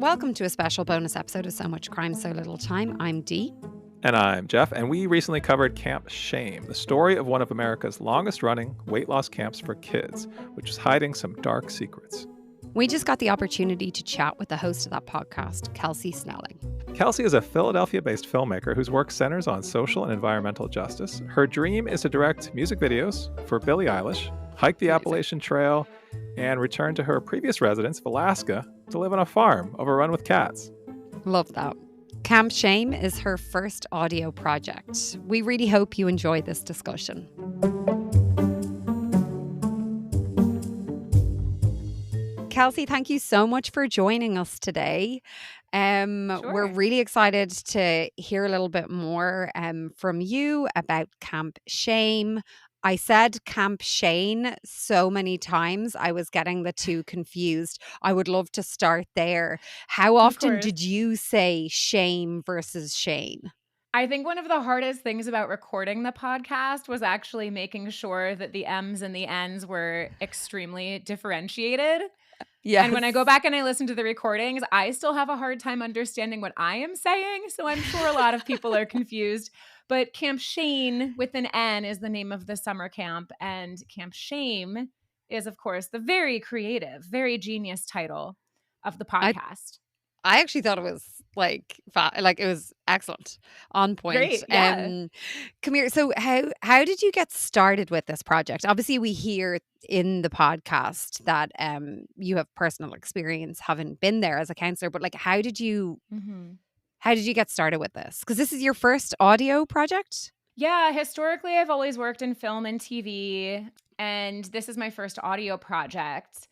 Welcome to a special bonus episode of So Much Crime, So Little Time. I'm Dee. And I'm Jeff, and we recently covered Camp Shame, the story of one of America's longest-running weight loss camps for kids, which is hiding some dark secrets. We just got the opportunity to chat with the host of that podcast, Kelsey Snelling. Kelsey is a Philadelphia-based filmmaker whose work centers on social and environmental justice. Her dream is to direct music videos for Billie Eilish, hike the Appalachian Trail, and return to her previous residence of Alaska to live on a farm overrun with cats. Love that. Camp Shame is her first audio project. We really hope you enjoy this discussion. Kelsey, thank you so much for joining us today. Sure. We're really excited to hear a little bit more from you about Camp Shame. I said Camp Shane so many times, I was getting the two confused. I would love to start there. How often course. did you say shame versus Shane? I think one of the hardest things about recording the podcast was actually making sure that the M's and the N's were extremely differentiated. Yes. And when I go back and I listen to the recordings, I still have a hard time understanding what I am saying. So I'm sure a lot of people are confused. But Camp Shane with an N is the name of the summer camp. And Camp Shame is, of course, the very creative, very genius title of the podcast. I actually thought it was like it was excellent, on point. Great, yeah. Come here. So how did you get started with this project? Obviously, we hear in the podcast that you have personal experience having been there as a counselor, but like, how did you get started with this? Because this is your first audio project. Yeah, historically, I've always worked in film and TV, and this is my first audio project.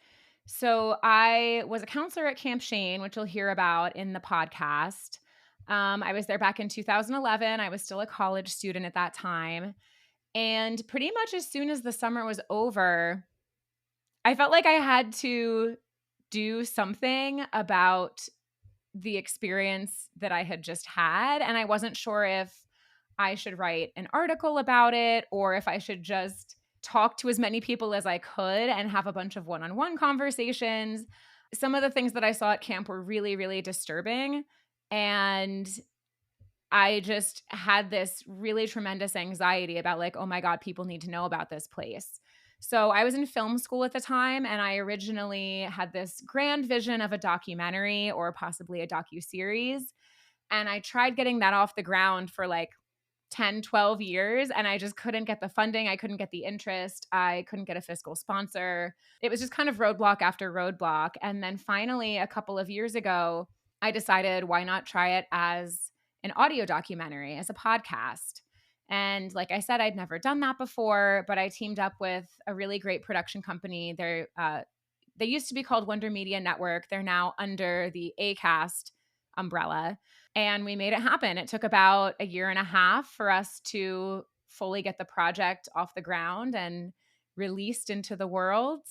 So I was a counselor at Camp Shane, which you'll hear about in the podcast. I was there back in 2011. I was still a college student at that time. And pretty much as soon as the summer was over, I felt like I had to do something about the experience that I had just had. And I wasn't sure if I should write an article about it or if I should just talk to as many people as I could and have a bunch of one-on-one conversations. Some of the things that I saw at camp were really, really disturbing. And I just had this really tremendous anxiety about like, oh my God, people need to know about this place. So I was in film school at the time, and I originally had this grand vision of a documentary or possibly a docuseries. And I tried getting that off the ground for like 10, 12 years, and I just couldn't get the funding. I couldn't get the interest. I couldn't get a fiscal sponsor. It was just kind of roadblock after roadblock. And then finally, a couple of years ago, I decided why not try it as an audio documentary, as a podcast. And like I said, I'd never done that before, but I teamed up with a really great production company. They used to be called Wonder Media Network. They're now under the Acast umbrella. And we made it happen. It took about a year and a half for us to fully get the project off the ground and released into the world.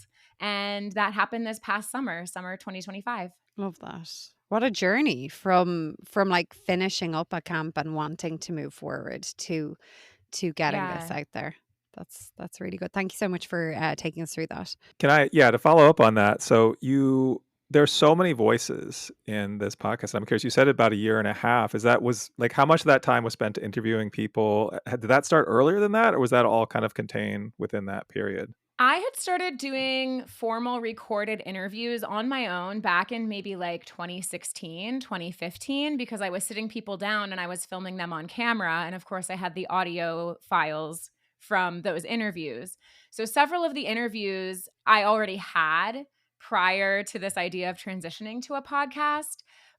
And that happened this past summer 2025. Love that. What a journey from like finishing up a camp and wanting to move forward to getting this out there. That's really good. Thank you so much for taking us through that. To follow up on that. So there's so many voices in this podcast. I'm curious, you said about a year and a half. How much of that time was spent interviewing people? Did that start earlier than that, or was that all kind of contained within that period? I had started doing formal recorded interviews on my own back in maybe like 2016, 2015, because I was sitting people down and I was filming them on camera. And of course, I had the audio files from those interviews. So several of the interviews I already had prior to this idea of transitioning to a podcast.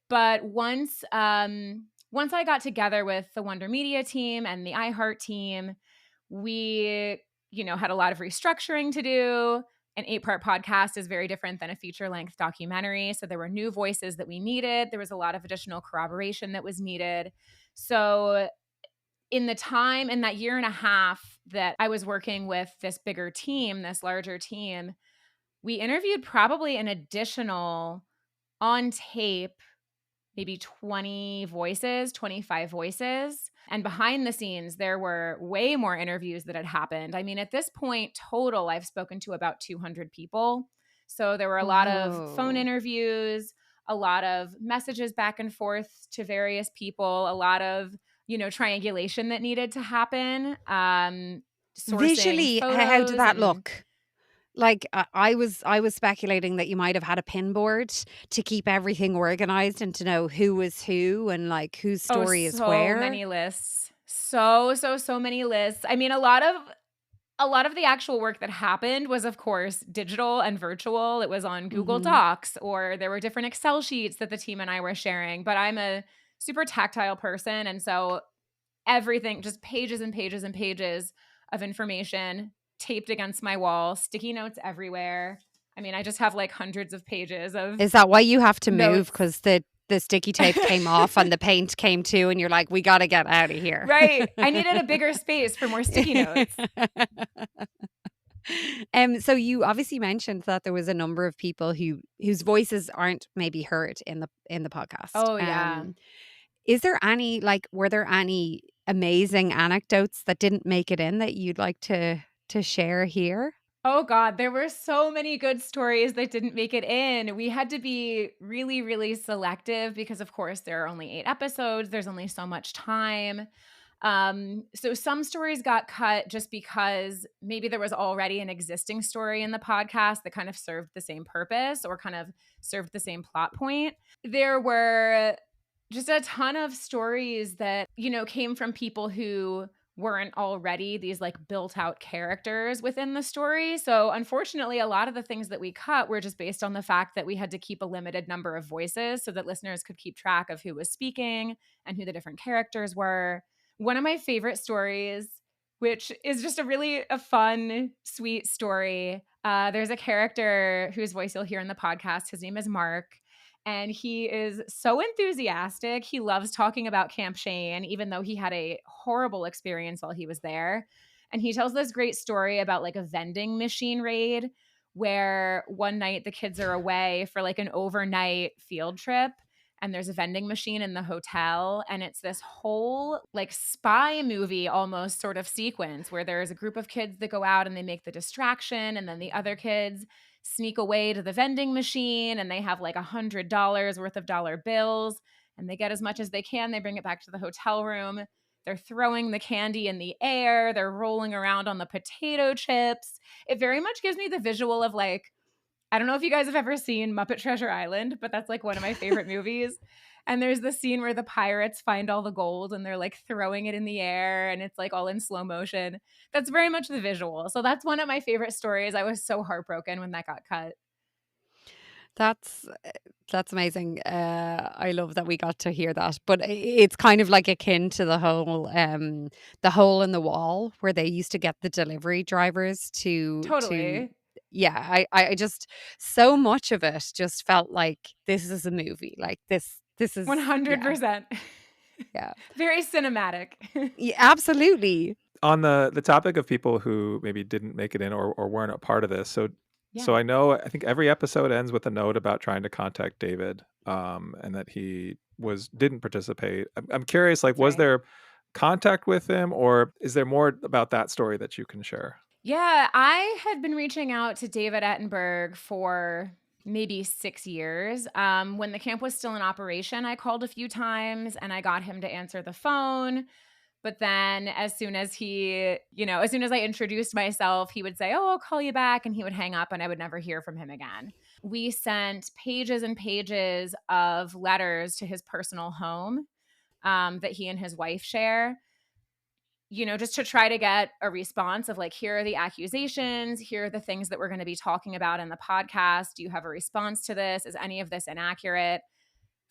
But once I got together with the Wonder Media team and the iHeart team, we had a lot of restructuring to do. An 8-part podcast is very different than a feature-length documentary. So there were new voices that we needed. There was a lot of additional corroboration that was needed. So in that year and a half that I was working with this bigger team, this larger team, we interviewed probably an additional on tape, maybe 20 voices, 25 voices. And behind the scenes, there were way more interviews that had happened. I mean, at this point, total, I've spoken to about 200 people. So there were a lot of phone interviews, a lot of messages back and forth to various people, a lot of, triangulation that needed to happen, sourcing Visually, how did photos that and look? Like, I was speculating that you might have had a pin board to keep everything organized and to know who was who and, like, whose oh, story is so where. many lists. So many lists. I mean, a lot of the actual work that happened was, of course, digital and virtual. It was on Google Mhm. Docs, or there were different Excel sheets that the team and I were sharing. But I'm a super tactile person. And so everything, just pages and pages and pages of information taped against my wall, sticky notes everywhere. I mean, I just have like hundreds of pages of Is that why you have to move? notes. Because the sticky tape came off and the paint came too, and you're like, "We gotta get out of here." Right. I needed a bigger space for more sticky notes. So you obviously mentioned that there was a number of people whose voices aren't maybe heard in the podcast. Oh, yeah. Is there any were there any amazing anecdotes that didn't make it in that you'd like to share here? Oh God, there were so many good stories that didn't make it in. We had to be really, really selective because, of course, there are only 8 episodes. There's only so much time. So some stories got cut just because maybe there was already an existing story in the podcast that kind of served the same purpose or kind of served the same plot point. There were just a ton of stories that, came from people who weren't already these like built out characters within the story. So unfortunately, a lot of the things that we cut were just based on the fact that we had to keep a limited number of voices so that listeners could keep track of who was speaking and who the different characters were. One of my favorite stories, which is just a fun, sweet story. There's a character whose voice you'll hear in the podcast. His name is Mark. And he is so enthusiastic. He loves talking about Camp Shane, even though he had a horrible experience while he was there. And he tells this great story about like a vending machine raid where one night the kids are away for like an overnight field trip. And there's a vending machine in the hotel. And it's this whole like spy movie almost sort of sequence where there's a group of kids that go out and they make the distraction. And then the other kids sneak away to the vending machine and they have like $100 worth of dollar bills and they get as much as they can. They bring it back to the hotel room. They're throwing the candy in the air. They're rolling around on the potato chips. It very much gives me the visual of like, I don't know if you guys have ever seen Muppet Treasure Island, but that's like one of my favorite movies. And there's the scene where the pirates find all the gold and they're like throwing it in the air and it's like all in slow motion. That's very much the visual. So that's one of my favorite stories. I was so heartbroken when that got cut. That's amazing. I love that we got to hear that. But it's kind of like akin to the hole in the wall where they used to get the delivery drivers to Totally. yeah, I just so much of it just felt like this is a movie. Like this is yeah, 100%. yeah. Very cinematic. Yeah, absolutely. On the topic of people who maybe didn't make it in or weren't a part of this, so Yeah. I think every episode ends with a note about trying to contact David, and that he didn't participate. I'm curious, like, That's was right. there contact with him, or is there more about that story that you can share? Yeah, I had been reaching out to David Attenberg for maybe 6 years. When the camp was still in operation, I called a few times and I got him to answer the phone. But then as soon as as soon as I introduced myself, he would say, "Oh, I'll call you back." And he would hang up and I would never hear from him again. We sent pages and pages of letters to his personal home that he and his wife share, just to try to get a response of like, here are the accusations, here are the things that we're going to be talking about in the podcast. Do you have a response to this? Is any of this inaccurate?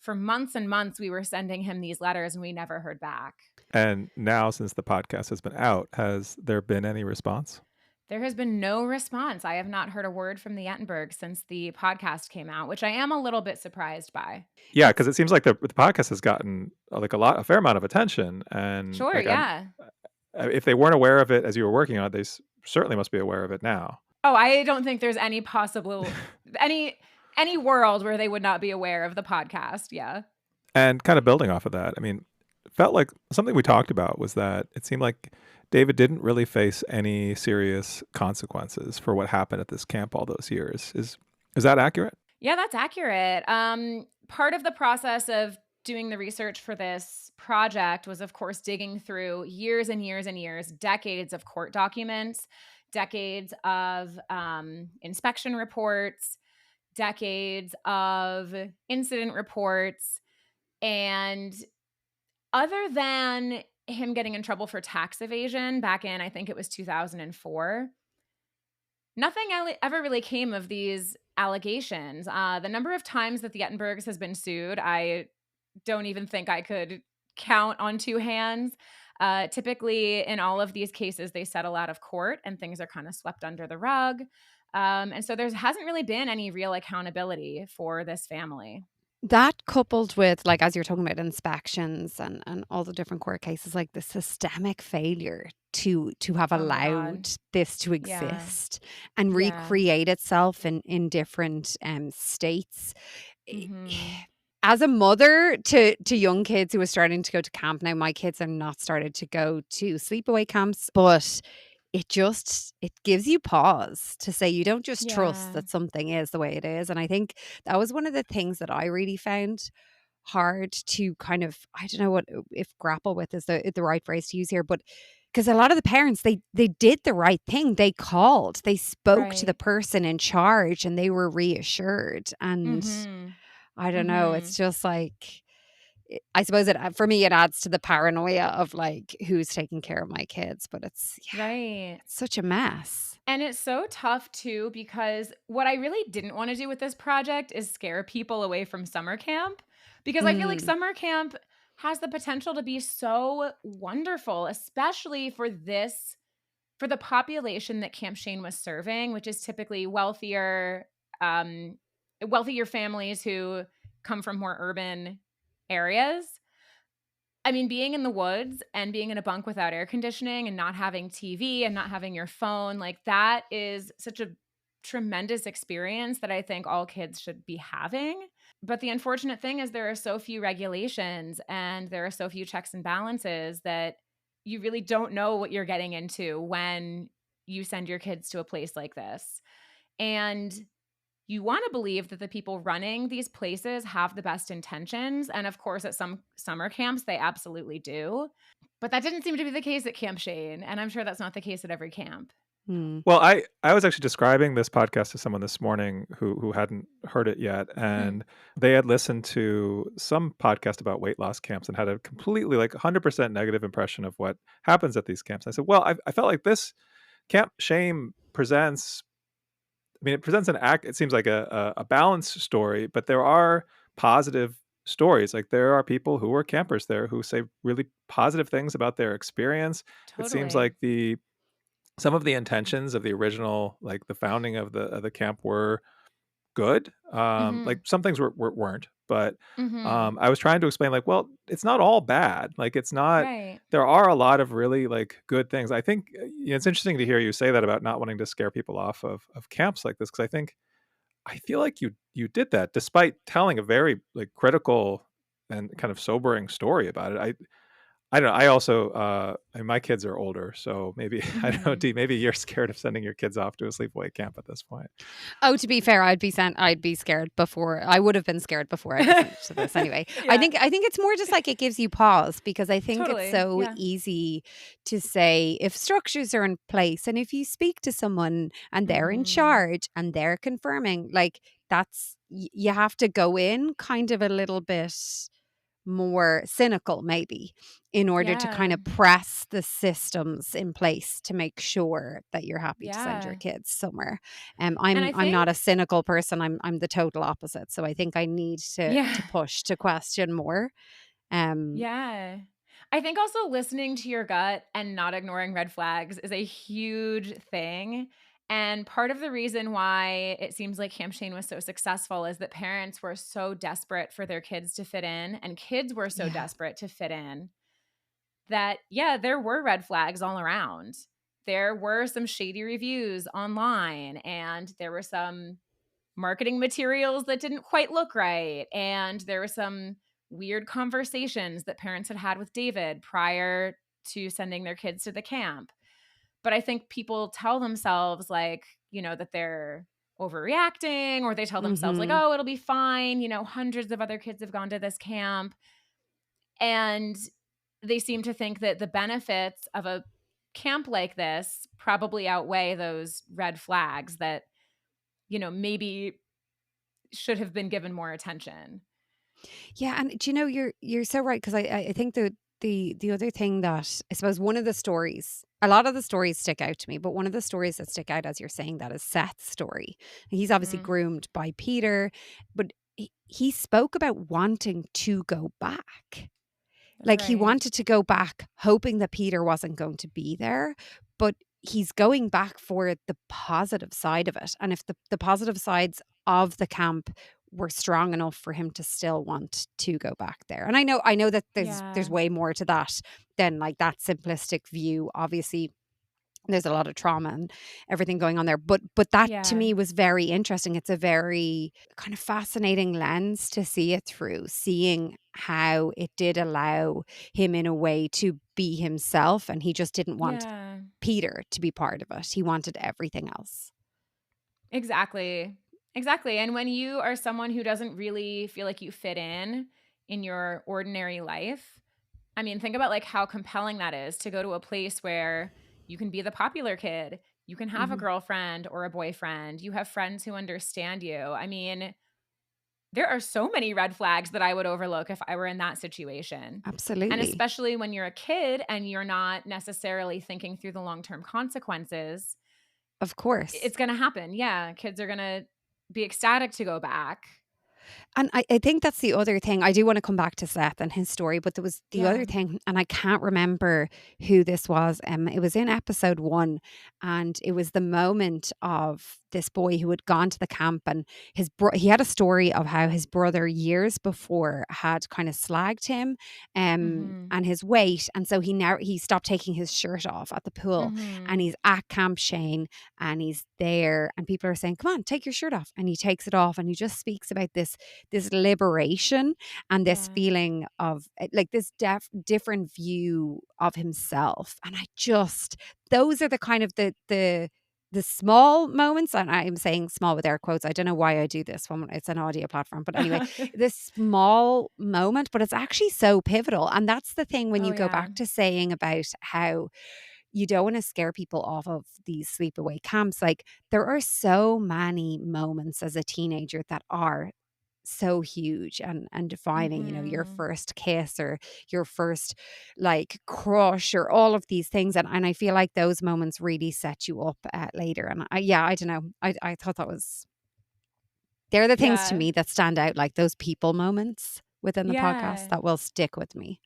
For months and months, we were sending him these letters and we never heard back. And now, since the podcast has been out, has there been any response? There has been no response. I have not heard a word from the Attenberg since the podcast came out, which I am a little bit surprised by. Yeah, because it seems like the podcast has gotten like a fair amount of attention, and Sure, like yeah. if they weren't aware of it as you were working on it, they certainly must be aware of it now. Oh, I don't think there's any possible any world where they would not be aware of the podcast. Yeah. And kind of building off of that, I mean, it felt like something we talked about was that it seemed like David didn't really face any serious consequences for what happened at this camp all those years. Is that accurate? Yeah, that's accurate. part of the process of doing the research for this project was, of course, digging through years and years and years, decades of court documents, decades of inspection reports, decades of incident reports. And other than him getting in trouble for tax evasion back in, I think it was 2004, nothing ever really came of these allegations. The number of times that the Ettenbergs has been sued, I don't even think I could count on two hands. Typically, in all of these cases, they settle out of court and things are kind of swept under the rug. And so there hasn't really been any real accountability for this family. That coupled with, like, as you're talking about inspections and all the different court cases, like the systemic failure to have Oh my allowed God. this to Yeah. exist and Yeah. recreate itself in different states. I- Mm-hmm. As a mother to young kids who are starting to go to camp now, my kids are not started to go to sleepaway camps, but it gives you pause to say you don't just trust Yeah. that something is the way it is. And I think that was one of the things that I really found hard to kind of, I don't know what if grapple with is the right phrase to use here, but because a lot of the parents, they did the right thing. They called, they spoke to the Right. person in charge, and they were reassured. And Mm-hmm. I don't know, Mm-hmm. it's just like, I suppose it for me it adds to the paranoia of like who's taking care of my kids, but it's, yeah, Right. it's such a mess. And it's so tough too, because what I really didn't want to do with this project is scare people away from summer camp, because I feel like Mm, summer camp has the potential to be so wonderful, especially for the population that Camp Shane was serving, which is typically um, wealthier families who come from more urban areas. I mean, being in the woods and being in a bunk without air conditioning and not having TV and not having your phone, like that is such a tremendous experience that I think all kids should be having. But the unfortunate thing is there are so few regulations and there are so few checks and balances that you really don't know what you're getting into when you send your kids to a place like this. And you want to believe that the people running these places have the best intentions. And of course, at some summer camps, they absolutely do. But that didn't seem to be the case at Camp Shane. And I'm sure that's not the case at every camp. mm, Well, I was actually describing this podcast to someone this morning who hadn't heard it yet, Hmm. and they had listened to some podcast about weight loss camps and had a completely like 100% negative impression of what happens at these camps. I said, well, I felt like this Camp Shame presents. I mean, it presents an act. It seems like a balanced story, but there are positive stories. Like there are people who are campers there who say really positive things about their experience. It seems Totally. like the some of the intentions of the original, like the founding of the camp, were good. Hmm. Like some things weren't, but Hmm. I was trying to explain, like, well, it's not all bad. Like it's not. Right. There are a lot of really like good things. I think it's interesting to hear you say that about not wanting to scare people off of camps like this, because I feel like you did that despite telling a very like critical and kind of sobering story about it. I don't know. I also, I mean, my kids are older, so maybe I don't know. Hmm. Dee, maybe you're scared of sending your kids off to a sleepaway camp at this point. oh, to be fair, I'd be scared before. I would have been scared before I'd be sent to this anyway. Yeah. I think it's more just like it gives you pause, because I think it's Totally. so Yeah. easy to say if structures are in place and if you speak to someone and they're in Hmm. charge and they're confirming, like that's you have to go in kind of a little bit more cynical maybe in order to kind Yeah. of press the systems in place to make sure that you're happy to send your Yeah. kids somewhere. And I I'm not a think, cynical person. I'm the total opposite. So I think I need yeah. to push to question more. Um Yeah. I think also listening to your gut and not ignoring red flags is a huge thing. And part of the reason why it seems like Camp Shane was so successful is that parents were so desperate for their kids to fit in, and kids were so yeah. desperate to fit in that, yeah, there were red flags all around. There were some shady reviews online, and there were some marketing materials that didn't quite look right. And there were some weird conversations that parents had had with David prior to sending their kids to the camp. But I think people tell themselves, like, that they're overreacting, or they tell themselves like, Mhm. oh, it'll be fine. Hundreds of other kids have gone to this camp. And they seem to think that the benefits of a camp like this probably outweigh those red flags that, maybe should have been given more attention. Yeah, and do you know, you're so right, because I think the other thing that I suppose, one of the stories, a lot of the stories stick out to me, but one of the stories that stick out as you're saying that is Seth's story. He's obviously Mhm. groomed by Peter, but he spoke about wanting to go back. That's Like, he right. wanted to go back hoping that Peter wasn't going to be there, but he's going back for the positive side of it. And if the positive sides of the camp were strong enough for him to still want to go back there. And I know that there's Yeah. way more to that than like that simplistic view. Obviously, there's a lot of trauma and everything going on there. But that to Yeah. me was very interesting. It's a very kind of fascinating lens to see it through, seeing how it did allow him in a way to be himself, and he just didn't want Yeah. Peter to be part of it. He wanted everything else. Exactly. Exactly. And when you are someone who doesn't really feel like you fit in your ordinary life, I mean, think about like how compelling that is to go to a place where you can be the popular kid, you can have a Mhm. girlfriend or a boyfriend, you have friends who understand you. I mean, there are so many red flags that I would overlook if I were in that situation. And Absolutely. especially when you're a kid and you're not necessarily thinking through the long-term consequences, Of course. it's going to happen. Yeah, kids are going to be ecstatic to go back. And I think that's the other thing. I do want to come back to Seth and his story, but there was the other Yeah. thing, and I can't remember who this was. It was in episode 1, and it was the moment of this boy who had gone to the camp, and he had a story of how his brother years before had kind of slagged him, Mhm. and his weight, and so he stopped taking his shirt off at the pool, and Mhm. he's at Camp Shane, and he's there, and people are saying, "Come on, take your shirt off," and he takes it off, and he just speaks about this liberation and this Yeah. feeling of like this different view of himself. And I just, those are the kind of the small moments, and I'm saying small with air quotes. I don't know why I do this when it's an audio platform, but anyway, this small moment, but it's actually so pivotal. And that's the thing when Oh you go yeah. back to saying about how you don't want to scare people off of these sleepaway camps. Like, there are so many moments as a teenager that are so huge and defining, your Mhm. first kiss or your first like crush or all of these things. And I feel like those moments really set you up later. And I don't know. I thought they're the things to Yeah. me that stand out, like those people moments within the podcast Yeah. that will stick with me.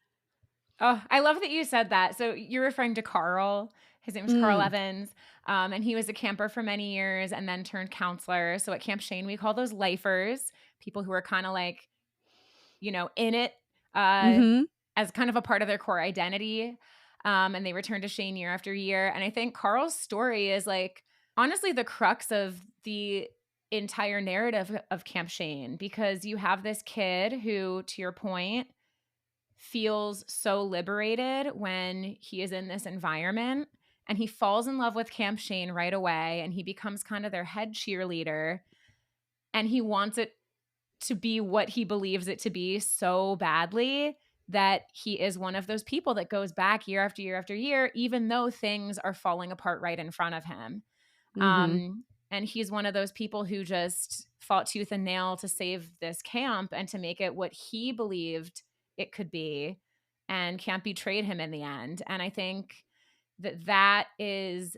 Oh, I love that you said that. So you're referring to Carl. His name was Carl Mm. Evans. And he was a camper for many years and then turned counselor. So at Camp Shane, we call those lifers, people who are kind of like, in it uh, Hmm. as kind of a part of their core identity. And they return to Shane year after year. And I think Carl's story is like, honestly, the crux of the entire narrative of Camp Shane, because you have this kid who, to your point, feels so liberated when he is in this environment, and he falls in love with Camp Shane right away, and he becomes kind of their head cheerleader, and he wants it to be what he believes it to be so badly that he is one of those people that goes back year after year after year, even though things are falling apart right in front of him. Hmm. And he's one of those people who just fought tooth and nail to save this camp and to make it what he believed it could be. And camp betrayed him in the end. And I think that is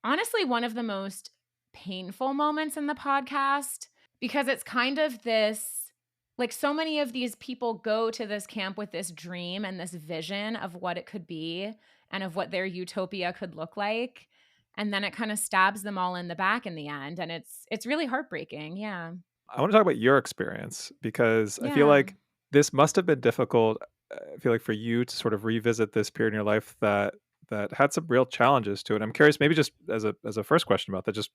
honestly one of the most painful moments in the podcast, because it's kind of this, like, so many of these people go to this camp with this dream and this vision of what it could be and of what their utopia could look like, and then it kind of stabs them all in the back in the end, and it's really heartbreaking. Yeah. I want to talk about your experience because I feel Yeah. like this must have been difficult. I feel like for you to sort of revisit this period in your life that had some real challenges to it. I'm curious, maybe just as a first question about that, just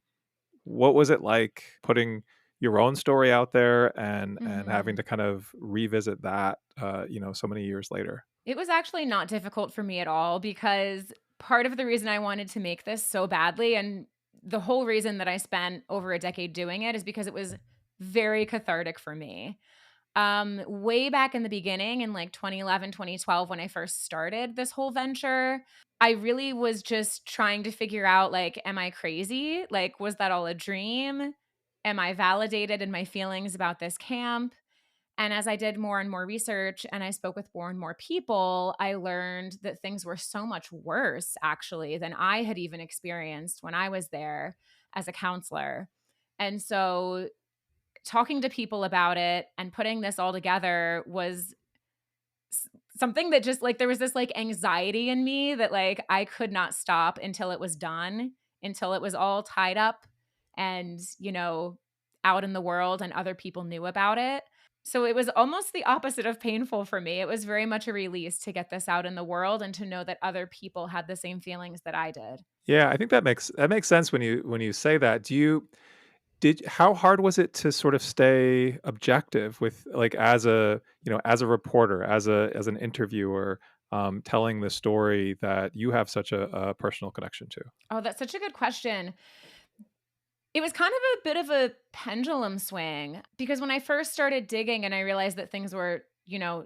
what was it like putting your own story out there and having Mhm. to kind of revisit that, so many years later? It was actually not difficult for me at all, because part of the reason I wanted to make this so badly, and the whole reason that I spent over a decade doing it is because it was very cathartic for me. Way back in the beginning in like 2011, 2012, when I first started this whole venture, I really was just trying to figure out, like, am I crazy? Like, was that all a dream? Am I validated in my feelings about this camp? And as I did more and more research and I spoke with more and more people, I learned that things were so much worse, actually, than I had even experienced when I was there as a counselor. And so talking to people about it and putting this all together was something that just like there was this like anxiety in me that like I could not stop until it was done, until it was all tied up and, out in the world and other people knew about it. So it was almost the opposite of painful for me. It was very much a release to get this out in the world and to know that other people had the same feelings that I did. Yeah, I think that makes sense when you say that. How hard was it to sort of stay objective with, like, as a reporter, as an interviewer, telling the story that you have such a personal connection to? Oh, that's such a good question. It was kind of a bit of a pendulum swing because when I first started digging and I realized that things were,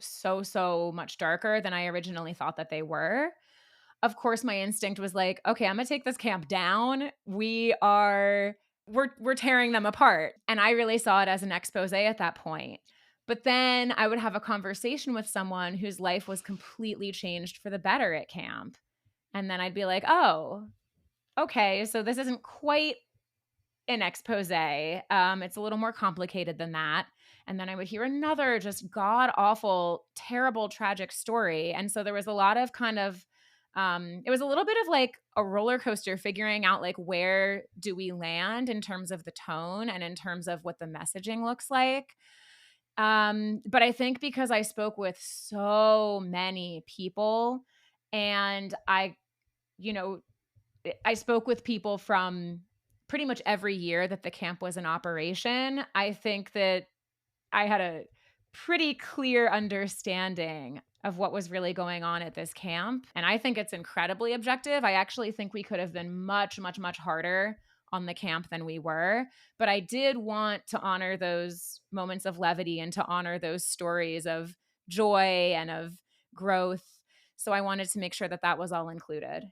so much darker than I originally thought that they were, of course my instinct was like, okay, I'm going to take this camp down. We're tearing them apart. And I really saw it as an expose at that point. But then I would have a conversation with someone whose life was completely changed for the better at camp. And then I'd be like, oh, okay, so this isn't quite an expose. It's a little more complicated than that. And then I would hear another just god awful, terrible, tragic story. And so there was a lot of kind of, it was a little bit of like a roller coaster figuring out like where do we land in terms of the tone and in terms of what the messaging looks like. But I think because I spoke with so many people and you know, I spoke with people from pretty much every year that the camp was in operation. I think that I had a pretty clear understanding of what was really going on at this camp. And I think it's incredibly objective. I actually think we could have been much, much, much harder on the camp than we were. But I did want to honor those moments of levity and to honor those stories of joy and of growth. So I wanted to make sure that that was all included.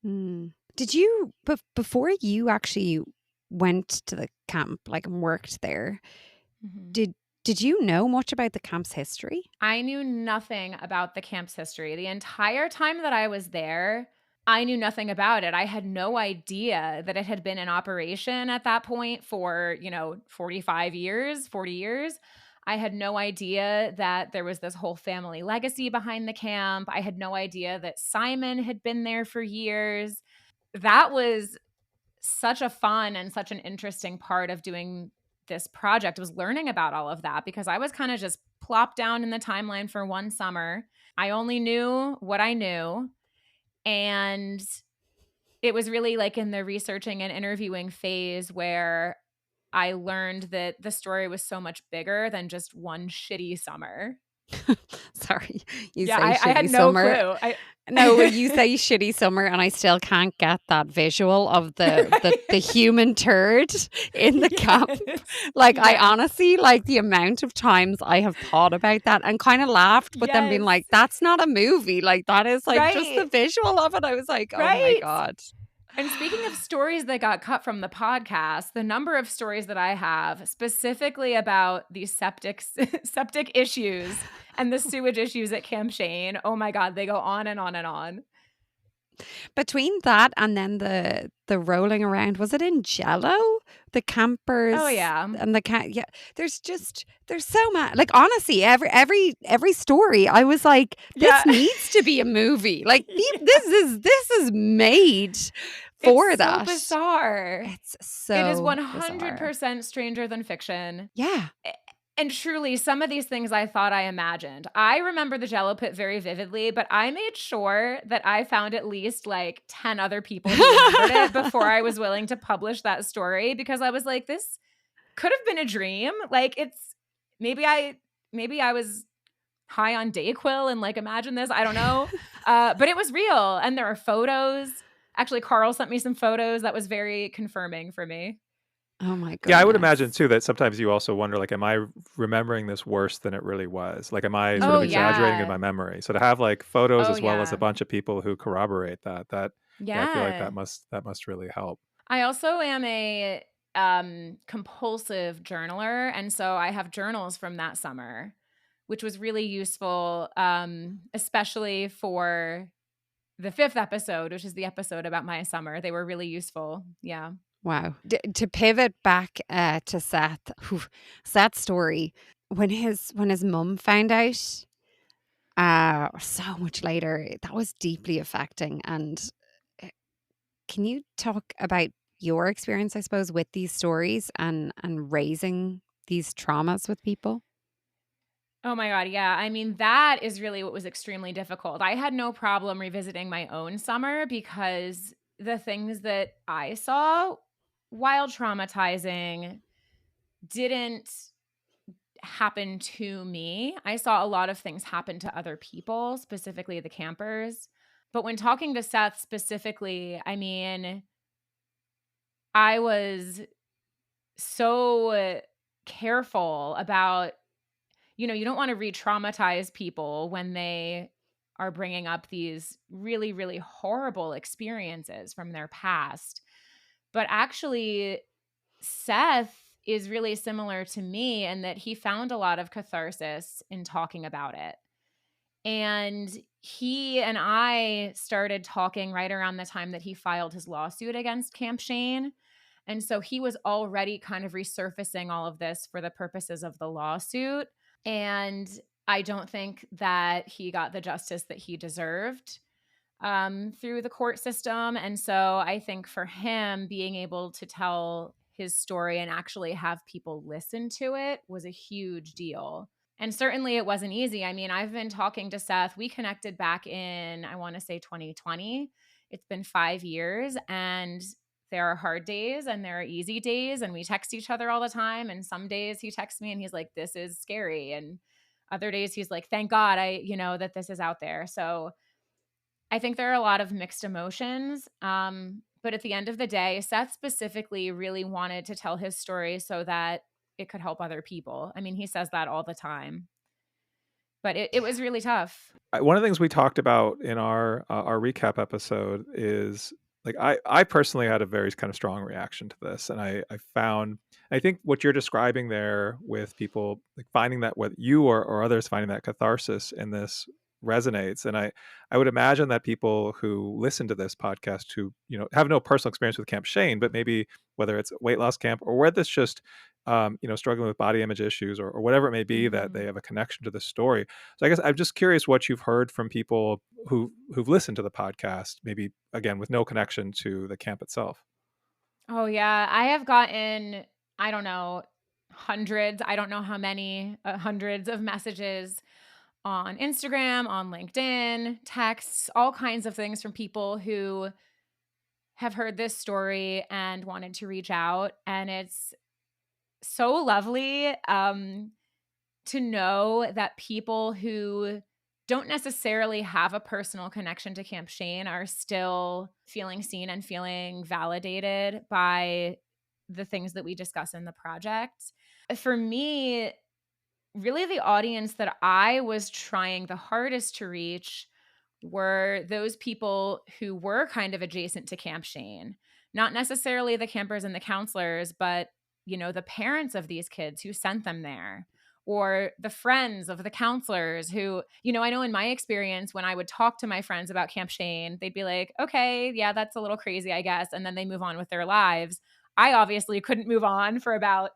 Did you, before you actually went to the camp, like, and worked there, did you know much about the camp's history? I knew nothing about the camp's history. The entire time that I was there, I knew nothing about it. I had no idea that it had been in operation at that point for, 45 years, 40 years. I had no idea that there was this whole family legacy behind the camp. I had no idea that Simon had been there for years. That was such a fun and such an interesting part of doing this project, was learning about all of that, because I was kind of just plopped down in the timeline for one summer. I only knew what I knew. And it was really like in the researching and interviewing phase where I learned that the story was so much bigger than just one shitty summer. Sorry, you yeah, say I shitty had no summer. clue. No, you say shitty summer, and I still can't get that visual of the human turd in the camp. Like, I honestly, like, the amount of times I have thought about that and kind of laughed, but then being like, that's not a movie. Like, that is like just the visual of it. I was like, oh my God. And speaking of stories that got cut from the podcast, the number of stories that I have specifically about these septic issues and the sewage issues at Camp Shane, oh my God, they go on and on and on. Between that and then the rolling around, was it in Jello? The campers. Oh yeah, and yeah. There's so much. Like, honestly, every story, I was like, this needs to be a movie. Like, this is made for it's that. So bizarre. It is 100% stranger than fiction. Yeah. And truly, some of these things I thought I imagined. I remember the Jello pit very vividly, but I made sure that I found at least like 10 other people who remembered it before I was willing to publish that story, because I was like, this could have been a dream. Like, maybe I was high on Dayquil and like imagine this. I don't know. But it was real. And there are photos. Actually, Carl sent me some photos. That was very confirming for me. Oh my Yeah, I would imagine goodness. too that sometimes you also wonder, like, am I remembering this worse than it really was? Like, am I sort Oh, of Mhm. exaggerating in yeah. my memory? So to have like photos Oh, as well as a yeah. bunch of people who corroborate that, yeah, I feel like Yeah. that must really help. I also am a compulsive journaler. And so I have journals from that summer, which was really useful, especially for the 5th episode, which is the episode about my summer. They were really useful. Yeah. Wow. To pivot back to Seth, Seth's story when his mum found out, so much later, that was deeply affecting. And uh, can you talk about your experience, I suppose, with these stories and raising these traumas with people? Oh my God. Yeah. I mean, that is really what was extremely difficult. I had no problem revisiting my own summer because the things that I saw, while traumatizing, didn't happen to me. I saw a lot of things happen to other people, specifically the campers. But when talking to Seth specifically, I mean, I was so careful about, you don't want to re traumatize people when they are bringing up these really, really horrible experiences from their past. But actually, Seth is really similar to me in that he found a lot of catharsis in talking about it. And he and I started talking right around the time that he filed his lawsuit against Camp Shane. And so he was already kind of resurfacing all of this for the purposes of the lawsuit. And I don't think that he got the justice that he deserved through the court system. And so I think for him, being able to tell his story and actually have people listen to it was a huge deal. And certainly it wasn't easy. I mean, I've been talking to Seth. We connected back in, I want to say 2020. It's been 5 years, and there are hard days and there are easy days. And we text each other all the time. And some days he texts me and he's like, this is scary. And other days he's like, thank God that this is out there. So I think there are a lot of mixed emotions. But at the end of the day, Seth specifically really wanted to tell his story so that it could help other people. I mean, he says that all the time, but it was really tough. One of the things we talked about in our recap episode is like I personally had a very kind of strong reaction to this, and I think what you're describing there with people like finding that what you or others finding that catharsis in this resonates, and I would imagine that people who listen to this podcast who have no personal experience with Camp Shane, but maybe whether it's weight loss camp or whether it's just struggling with body image issues or whatever it may be, that they Mhm. have a connection to this story. So I guess I'm just curious what you've heard from people who've listened to the podcast, maybe again with no connection to the camp itself. Oh, yeah. I have gotten, I don't know, hundreds, I don't know how many, hundreds of messages on Instagram, on LinkedIn, texts, all kinds of things from people who have heard this story and wanted to reach out. And it's so lovely to know that people who don't necessarily have a personal connection to Camp Shane are still feeling seen and feeling validated by the things that we discuss in the project. For me, really the audience that I was trying the hardest to reach were those people who were kind of adjacent to Camp Shane. Not necessarily the campers and the counselors, but the parents of these kids who sent them there, or the friends of the counselors who, I know in my experience when I would talk to my friends about Camp Shane, they'd be like, "Okay, yeah, that's a little crazy, I guess." And then they move on with their lives. I obviously couldn't move on for about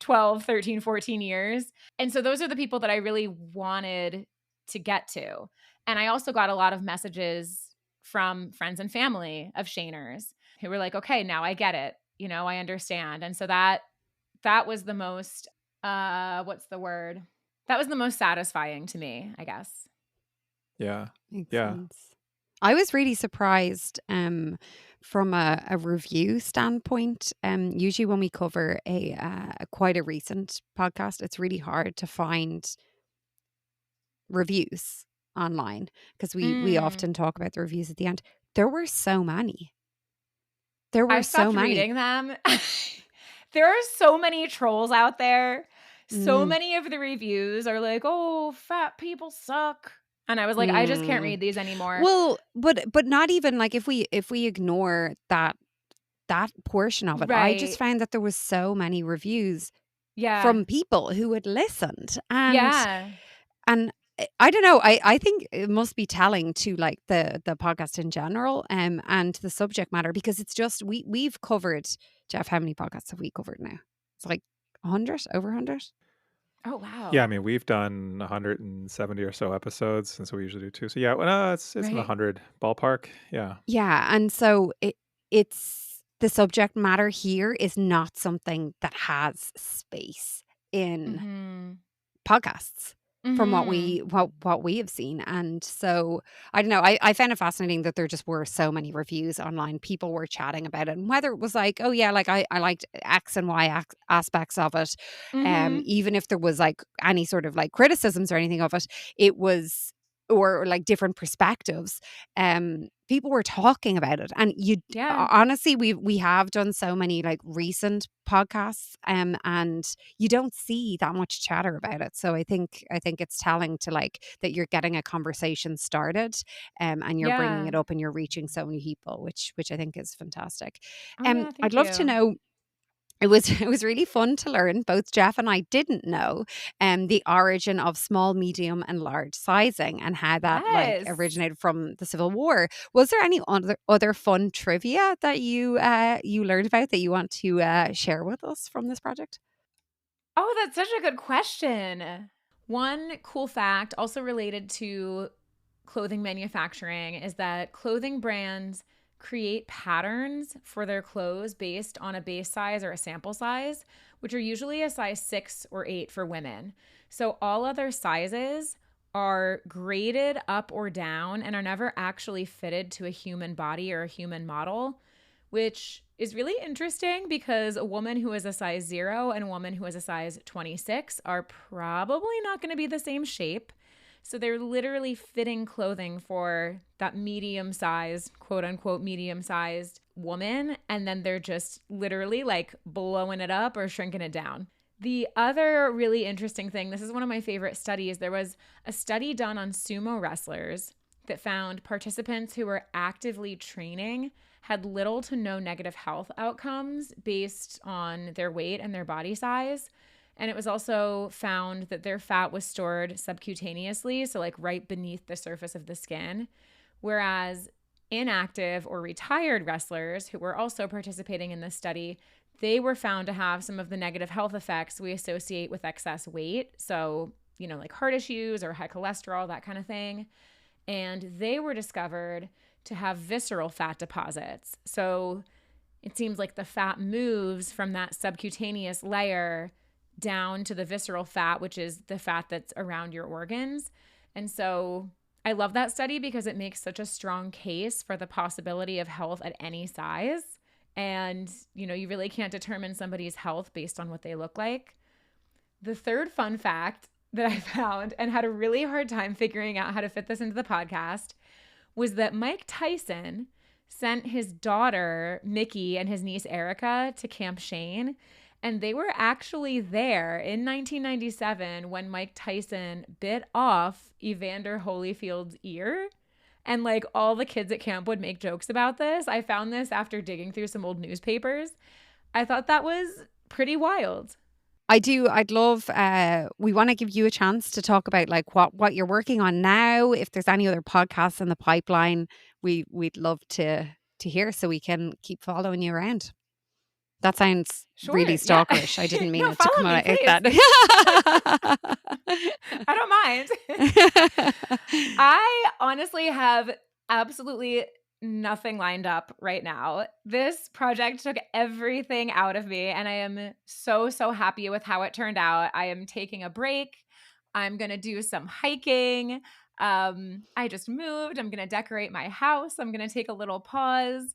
12, 13, 14 years. And so those are the people that I really wanted to get to. And I also got a lot of messages from friends and family of Shaners who were like, "Okay, now I get it. I understand." And so that was the most what's the word? That was the most satisfying to me, I guess. Yeah. Makes Yeah. sense. I was really surprised from a review standpoint. Usually, when we cover a quite a recent podcast, it's really hard to find reviews online because we Mm. often talk about the reviews at the end. There were so many. There were I so stopped many. reading them. There are so many trolls out there. So Mm, many of the reviews are like, "Oh, fat people suck." And I was like, I just can't mm. read these anymore. Well, but not even like if we ignore that portion of it, I just Right. found that there was so many reviews Yeah. from people who had listened, Yeah. and I don't know. I think it must be telling to like the podcast in general, and the subject matter, because it's just we've covered, Jeff. How many podcasts have we covered now? It's like 100, over 100. Oh, wow. Yeah, I mean, we've done 170 or so episodes since we usually do two. So yeah, well, no, it's in the Right. 100 ballpark. Yeah. Yeah, and so it's the subject matter here is not something that has space in Mhm. podcasts from Mhm. what we have seen. And so I don't know, I found it fascinating that there just were so many reviews online. People were chatting about it, and whether it was like, oh yeah, like I liked X and Y aspects of it, Mhm. even if there was like any sort of like criticisms or anything of it, it was, or like different perspectives, people were talking about it. And you Yeah. honestly, we have done so many like recent podcasts, and you don't see that much chatter about it. So I think it's telling to like that you're getting a conversation started, and you're bringing Yeah. it up and you're reaching so many people, which I think is fantastic. Oh, yeah, I'd thank love to you. know, it was it was really fun to learn. Both Jeff and I didn't know the origin of small, medium, and large sizing, and how that like Yes. originated from the Civil War. Was there any other fun trivia that you learned about that you want to share with us from this project? Oh, that's such a good question. One cool fact, also related to clothing manufacturing, is that clothing brands create patterns for their clothes based on a base size or a sample size, which are usually a size 6 or 8 for women. So all other sizes are graded up or down and are never actually fitted to a human body or a human model, which is really interesting because a woman who is a size 0 and a woman who is a size 26 are probably not going to be the same shape. So they're literally fitting clothing for that medium sized, quote unquote, medium sized woman. And then they're just literally like blowing it up or shrinking it down. The other really interesting thing, this is one of my favorite studies. There was a study done on sumo wrestlers that found participants who were actively training had little to no negative health outcomes based on their weight and their body size. And it was also found that their fat was stored subcutaneously, so like right beneath the surface of the skin. Whereas inactive or retired wrestlers who were also participating in this study, they were found to have some of the negative health effects we associate with excess weight. So, like heart issues or high cholesterol, that kind of thing. And they were discovered to have visceral fat deposits. So it seems like the fat moves from that subcutaneous layer down to the visceral fat, which is the fat that's around your organs. And so I love that study because it makes such a strong case for the possibility of health at any size. And, you really can't determine somebody's health based on what they look like. The third fun fact that I found and had a really hard time figuring out how to fit this into the podcast was that Mike Tyson sent his daughter, Mickey, and his niece, Erica, to Camp Shane. And they were actually there in 1997 when Mike Tyson bit off Evander Holyfield's ear. And like all the kids at camp would make jokes about this. I found this after digging through some old newspapers. I thought that was pretty wild. I do. I'd love. We want to give you a chance to talk about like what you're working on now. If there's any other podcasts in the pipeline, we'd love to hear, so we can keep following you around. That sounds really Sure. Yeah. stalkerish. I didn't mean No, it to follow come me, out like please. that. I don't mind. I honestly have absolutely nothing lined up right now. This project took everything out of me, and I am so, so happy with how it turned out. I am taking a break. I'm going to do some hiking. I just moved. I'm going to decorate my house. I'm going to take a little pause.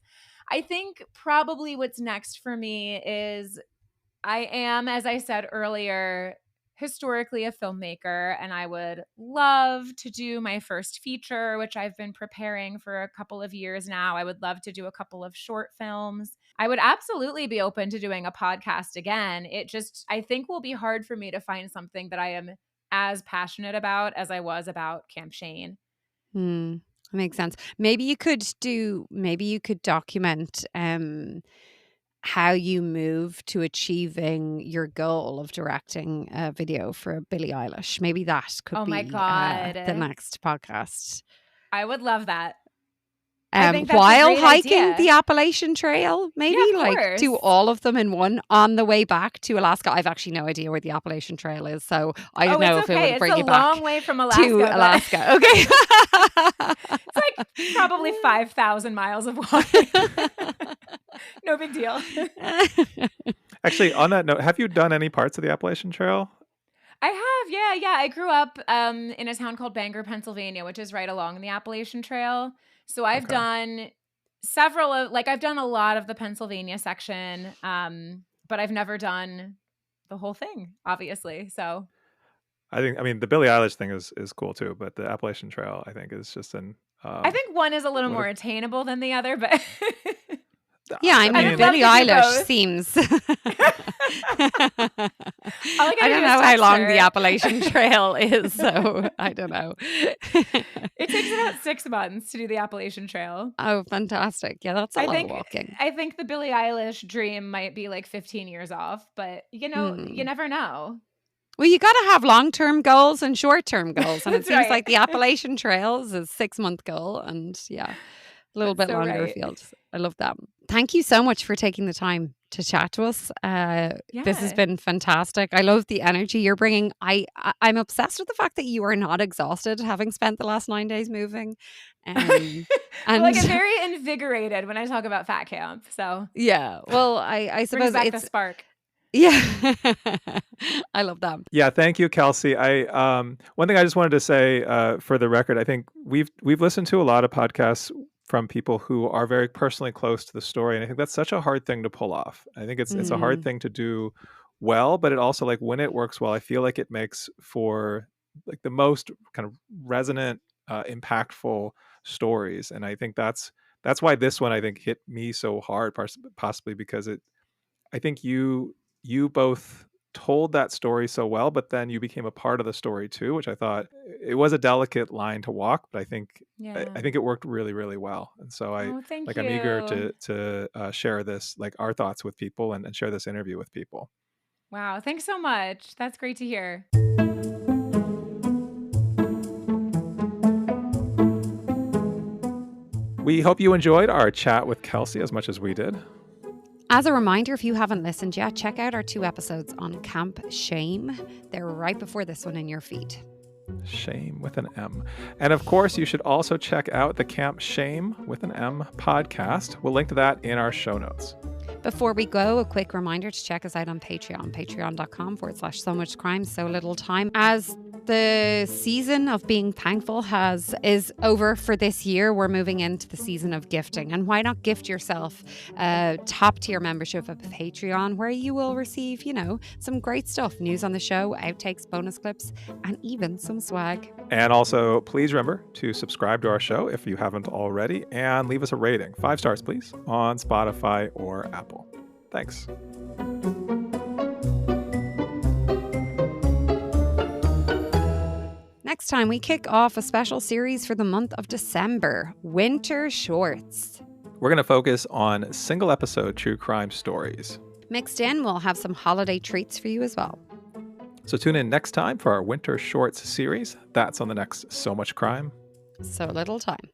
I think probably what's next for me is I am, as I said earlier, historically a filmmaker, and I would love to do my first feature, which I've been preparing for a couple of years now. I would love to do a couple of short films. I would absolutely be open to doing a podcast again. I think will be hard for me to find something that I am as passionate about as I was about Camp Shane. Makes sense. Maybe you could document how you move to achieving your goal of directing a video for Billie Eilish. Maybe that could Oh my be God. the next podcast. I would love that. I think that's a While great hiking idea. the Appalachian Trail, maybe Yeah, of course. do all of them in one on the way back to Alaska. I've actually no idea where the Appalachian Trail is, so I don't know it's if it okay. would bring It's you a back long way from Alaska. to Alaska. Okay. It's like probably 5,000 miles of walking. No big deal. Actually, on that note, have you done any parts of the Appalachian Trail? I have, yeah. I grew up in a town called Bangor, Pennsylvania, which is right along the Appalachian Trail. So I've done I've done a lot of the Pennsylvania section, but I've never done the whole thing, obviously. So I mean, the Billie Eilish thing is cool too, but the Appalachian Trail, I think, is just I think one is a little more attainable than the other, but yeah, I mean, Billie Eilish seems. I don't know how long the Appalachian Trail is, so I don't know. It takes about 6 months to do the Appalachian Trail. Oh, fantastic. Yeah, that's a lot of walking. I think the Billie Eilish dream might be like 15 years off, but you never know. Well, you got to have long-term goals and short-term goals, and it seems like the Appalachian Trails is a 6-month goal, and yeah, a little bit longer field. I love that. Thank you so much for taking the time to chat to us. This has been fantastic. I love the energy you're bringing. I'm obsessed with the fact that you are not exhausted, having spent the last 9 days moving. And I'm very invigorated when I talk about Fat Camp. So yeah, well, I suppose brings back the spark. Yeah. I love that. Yeah, thank you, Kelsey. One thing I just wanted to say for the record, I think we've listened to a lot of podcasts from people who are very personally close to the story, and I think that's such a hard thing to pull off. I think it's a hard thing to do well, but it also, like, when it works well, I feel like it makes for like the most kind of resonant, impactful stories. And I think that's why this one, I think, hit me so hard, possibly because I think you both told that story so well, but then you became a part of the story too, which I thought it was a delicate line to walk, but I think it worked really, really well. And so I'm eager to share this, like, our thoughts with people and share this interview with people. Wow, thanks so much. That's great to hear. We hope you enjoyed our chat with Kelsey as much as we did. As a reminder, if you haven't listened yet, check out our 2 episodes on Camp Shame. They're right before this one in your feed. Shame with an M. And of course, you should also check out the Camp Shame with an M podcast. We'll link to that in our show notes. Before we go, a quick reminder to check us out on Patreon, patreon.com/so much crime, so little time. As the season of being thankful is over for this year, we're moving into the season of gifting. And why not gift yourself a top tier membership of Patreon, where you will receive, some great stuff, news on the show, outtakes, bonus clips, and even some swag. And also, please remember to subscribe to our show if you haven't already, and leave us a rating, 5 stars, please, on Spotify or Apple. Thanks. Next time, we kick off a special series for the month of December, Winter Shorts. We're going to focus on single episode true crime stories. Mixed in, we'll have some holiday treats for you as well. So tune in next time for our Winter Shorts series. That's on the next So Much Crime, So Little Time.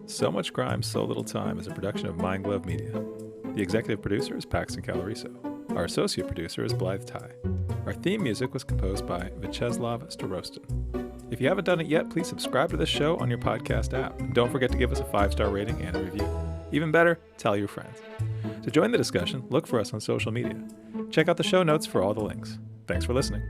So Much Crime, So Little Time is a production of Mind Glove Media. The executive producer is Paxton Caloriso. Our associate producer is Blythe Ty. Our theme music was composed by Vyacheslav Starostin. If you haven't done it yet, please subscribe to this show on your podcast app. And don't forget to give us a 5-star rating and a review. Even better, tell your friends. To join the discussion, look for us on social media. Check out the show notes for all the links. Thanks for listening.